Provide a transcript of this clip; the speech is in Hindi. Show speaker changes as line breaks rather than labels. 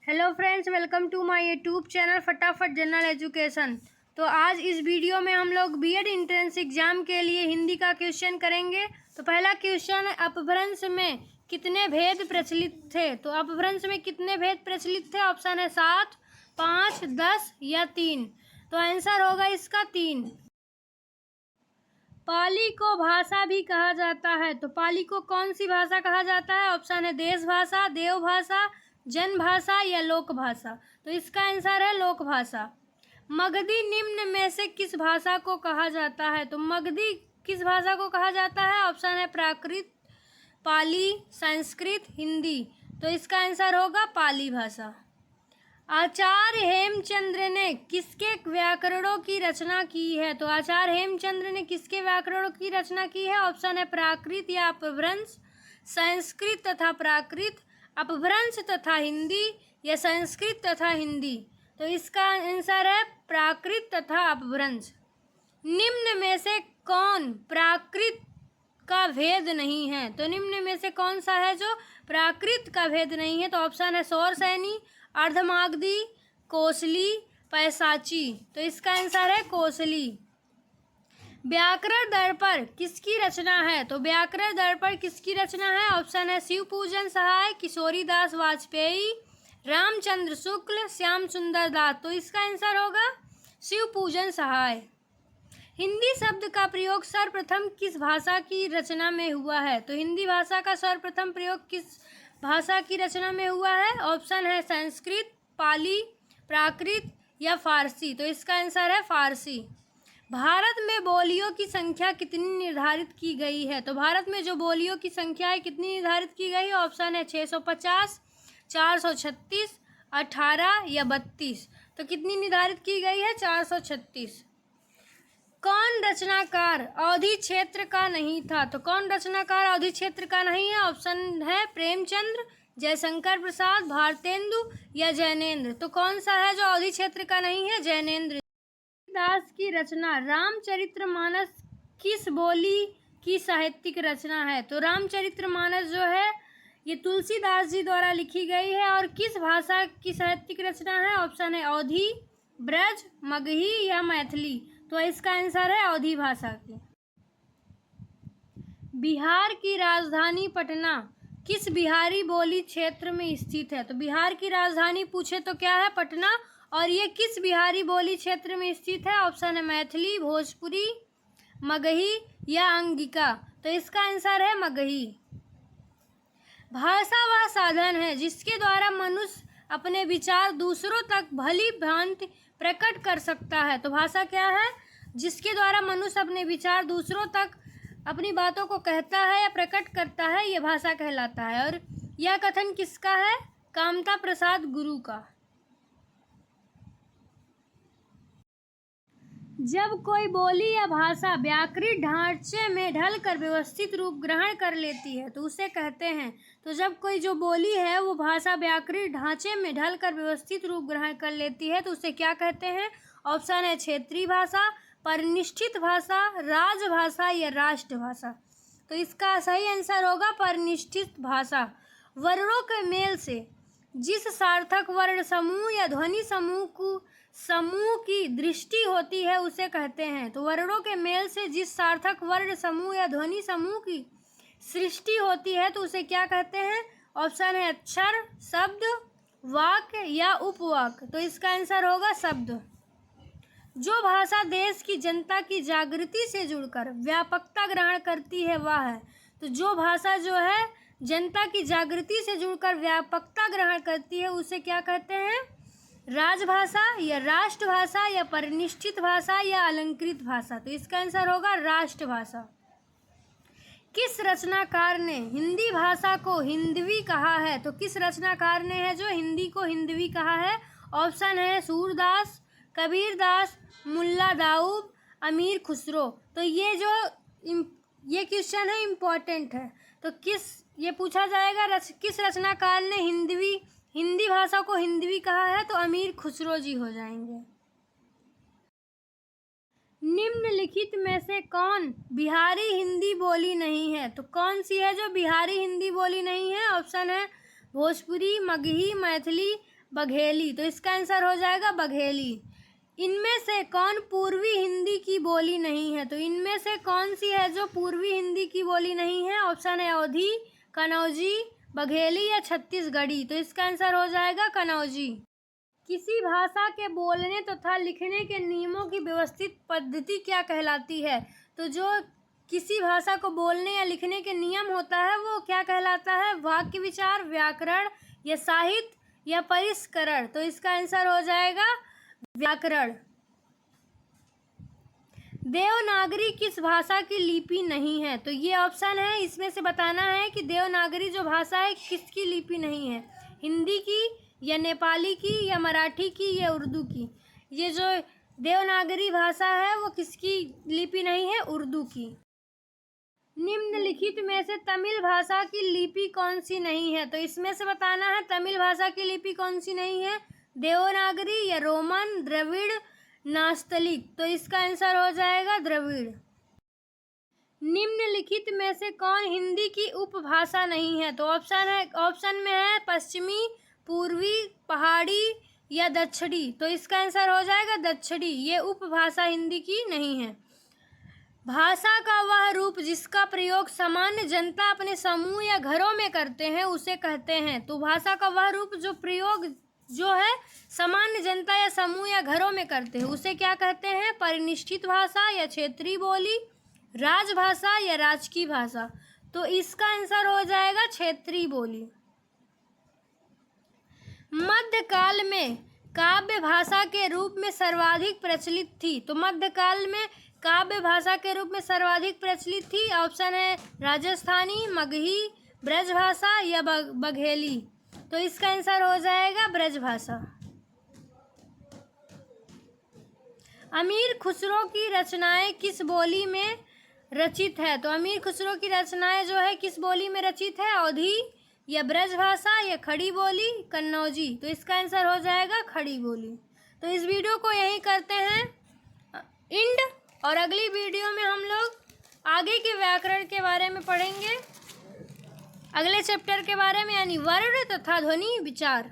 Hello friends, welcome to my YouTube channel फटाफट जनरल एजुकेशन। तो आज इस वीडियो में हम लोग बीएड एंट्रेंस एग्जाम के लिए हिंदी का क्वेश्चन करेंगे। तो पहला क्वेश्चन है, अपभ्रंश में कितने भेद प्रचलित थे। तो अपभ्रंश में कितने भेद प्रचलित थे? ऑप्शन है 7, 5, 10 या 3। तो आंसर होगा इसका 3। पाली को भाषा भी कहा जाता है। तो पाली को कौन सी भाषा कहा जाता है? ऑप्शन है देश भाषा, देव भाषा, जन भाषा या लोक भाषा। तो इसका आंसर है लोक भाषा। मगधी निम्न में से किस भाषा को कहा जाता है? तो मगधी किस भाषा को कहा जाता है? ऑप्शन है प्राकृत, पाली, संस्कृत, हिंदी। तो इसका आंसर होगा पाली भाषा। आचार्य हेमचंद्र ने किसके व्याकरणों की रचना की है? तो आचार्य हेमचंद्र ने किसके व्याकरणों की रचना की है? ऑप्शन है प्राकृत या अपभ्रंश, संस्कृत तथा प्राकृत, अपभ्रंश तथा हिंदी या संस्कृत तथा हिंदी। तो इसका आंसर है प्राकृत तथा अपभ्रंश। निम्न में से कौन प्राकृत का भेद नहीं है? तो निम्न में से कौन सा है जो प्राकृत का भेद नहीं है? तो ऑप्शन है सौरसैनी, अर्धमागधी, कोसली, पैसाची। तो इसका आंसर है कोसली। व्याकरण दर्पण किसकी रचना है? तो व्याकरण दर्पण किसकी रचना है? ऑप्शन है शिवपूजन सहाय, किशोरीदास वाजपेयी, रामचंद्र शुक्ल, श्याम सुंदर दास। तो इसका आंसर होगा शिवपूजन सहाय। हिंदी शब्द का प्रयोग सर्वप्रथम किस भाषा की रचना में हुआ है? तो हिंदी भाषा का सर्वप्रथम प्रयोग किस भाषा की रचना में हुआ है? ऑप्शन है संस्कृत, पाली, प्राकृत या फारसी। तो इसका आंसर है फारसी। भारत में बोलियों की संख्या कितनी निर्धारित की गई है? तो भारत में जो बोलियों की संख्या है कितनी निर्धारित की गई है? ऑप्शन है 650, 436, 18 या 32। तो कितनी निर्धारित की गई है? 436। कौन रचनाकार अवधि क्षेत्र का नहीं था? तो कौन रचनाकार अवधि क्षेत्र का नहीं है? ऑप्शन है प्रेमचंद्र, जयशंकर प्रसाद, भारतेंदु या जैनेन्द्र। तो कौन सा है जो अवधि क्षेत्र का नहीं है? जैनेन्द्र। दास की रचना रामचरितमानस किस बोली की साहित्यिक रचना है? तो रामचरितमानस जो है ये तुलसीदास जी द्वारा लिखी गई है। और किस भाषा की साहित्यिक रचना है? ऑप्शन है अवधी, ब्रज, मगही या मैथिली। तो इसका आंसर है अवधी भाषा की। बिहार की राजधानी पटना किस बिहारी बोली क्षेत्र में स्थित है? तो बिहार की राजधानी पूछे तो क्या है? पटना। और ये किस बिहारी बोली क्षेत्र में स्थित है? ऑप्शन है मैथिली, भोजपुरी, मगही या अंगिका। तो इसका आंसर है मगही। भाषा वह साधन है जिसके द्वारा मनुष्य अपने विचार दूसरों तक भली भांति प्रकट कर सकता है। तो भाषा क्या है? जिसके द्वारा मनुष्य अपने विचार दूसरों तक अपनी बातों को कहता है या प्रकट करता है, यह भाषा कहलाता है। और यह कथन किसका है? कामता प्रसाद गुरु का। जब कोई बोली या भाषा व्याकरणिक ढांचे में ढलकर व्यवस्थित रूप ग्रहण कर लेती है तो उसे कहते हैं। तो जब कोई जो बोली है वो भाषा व्याकरणिक ढांचे में ढलकर व्यवस्थित रूप ग्रहण कर लेती है तो उसे क्या कहते हैं? ऑप्शन है क्षेत्रीय भाषा, परिनिष्ठित भाषा, राजभाषा या राष्ट्रभाषा। तो इसका सही आंसर होगा परिनिष्ठित भाषा। वर्णों के मेल से जिस सार्थक वर्ण समूह या ध्वनि समूह की दृष्टि होती है उसे कहते हैं। तो वर्णों के मेल से जिस सार्थक वर्ण समूह या ध्वनि समूह की सृष्टि होती है तो उसे क्या कहते हैं? ऑप्शन है अक्षर, शब्द, वाक्य या उपवाक्य। तो इसका आंसर होगा शब्द। जो भाषा देश की जनता की जागृति से जुड़कर व्यापकता ग्रहण करती है वह है। तो जो भाषा जो है जनता की जागृति से जुड़कर व्यापकता ग्रहण करती है उसे क्या कहते हैं? राजभाषा या राष्ट्रभाषा या परिनिष्ठित भाषा या अलंकृत भाषा। तो इसका आंसर होगा राष्ट्रभाषा। किस रचनाकार ने हिंदी भाषा को हिंदवी कहा है? तो किस रचनाकार ने है जो हिंदी को हिंदवी कहा है? ऑप्शन है सूरदास, कबीरदास, मुल्ला दाऊद, अमीर खुसरो। तो ये क्वेश्चन है इम्पोर्टेंट है। तो ये पूछा जाएगा किस रचनाकार ने हिंदी भाषा को हिंदवी कहा है? तो अमीर खुसरो जी हो जाएंगे। निम्नलिखित में से कौन बिहारी हिंदी बोली नहीं है? तो कौन सी है जो बिहारी हिंदी बोली नहीं है? ऑप्शन है भोजपुरी, मगही, मैथिली, बघेली। तो इसका आंसर हो जाएगा बघेली। इनमें से कौन पूर्वी हिंदी की बोली नहीं है? तो इनमें से कौन सी है जो पूर्वी हिंदी की बोली नहीं है? ऑप्शन है अवधी, कनौजी, बघेली या छत्तीसगढ़ी। तो इसका आंसर हो जाएगा कनौजी। किसी भाषा के बोलने तथा लिखने के नियमों की व्यवस्थित पद्धति क्या कहलाती है? तो जो किसी भाषा को बोलने या लिखने के नियम होता है वो क्या कहलाता है? वाक्य विचार, व्याकरण या साहित्य या परिष्करण। तो इसका आंसर हो जाएगा व्याकरण। देवनागरी किस भाषा की लिपि नहीं है? तो ये ऑप्शन है, इसमें से बताना है कि देवनागरी जो भाषा है किसकी लिपि नहीं है? हिंदी की या नेपाली की या मराठी की या उर्दू की? ये जो देवनागरी भाषा है वो किसकी लिपि नहीं है? उर्दू की। निम्नलिखित में से तमिल भाषा की लिपि कौन सी नहीं है? तो इसमें से बताना है तमिल भाषा की लिपि कौन सी नहीं है? देवनागरी या रोमन, द्रविड़, नास्तलिक। तो इसका आंसर हो जाएगा द्रविड़। निम्नलिखित में से कौन हिंदी की उपभाषा नहीं है? तो ऑप्शन में है पश्चिमी, पूर्वी, पहाड़ी या दक्षिणी। तो इसका आंसर हो जाएगा दक्षिणी। ये उपभाषा हिंदी की नहीं है। भाषा का वह रूप जिसका प्रयोग सामान्य जनता अपने समूह या घरों में करते हैं उसे कहते हैं। तो भाषा का वह रूप जो प्रयोग जो है सामान्य जनता या समूह या घरों में करते हैं उसे क्या कहते हैं? परिनिष्ठित भाषा या क्षेत्रीय बोली, राजभाषा या राजकीय भाषा। तो इसका आंसर हो जाएगा क्षेत्रीय बोली। मध्यकाल में काव्य भाषा के रूप में सर्वाधिक प्रचलित थी। तो मध्यकाल में काव्य भाषा के रूप में सर्वाधिक प्रचलित थी। ऑप्शन है राजस्थानी, मगही, ब्रजभाषा या बघेली। तो इसका आंसर हो जाएगा ब्रजभाषा। अमीर खुसरो की रचनाएं किस बोली में रचित है? तो अमीर खुसरो की रचनाएं जो है किस बोली में रचित है? अवधी या ब्रजभाषा या खड़ी बोली, कन्नौजी। तो इसका आंसर हो जाएगा खड़ी बोली। तो इस वीडियो को यहीं करते हैं एंड, और अगली वीडियो में हम लोग आगे के व्याकरण के बारे में पढ़ेंगे, अगले चैप्टर के बारे में, यानी वर्ण तथा ध्वनि विचार।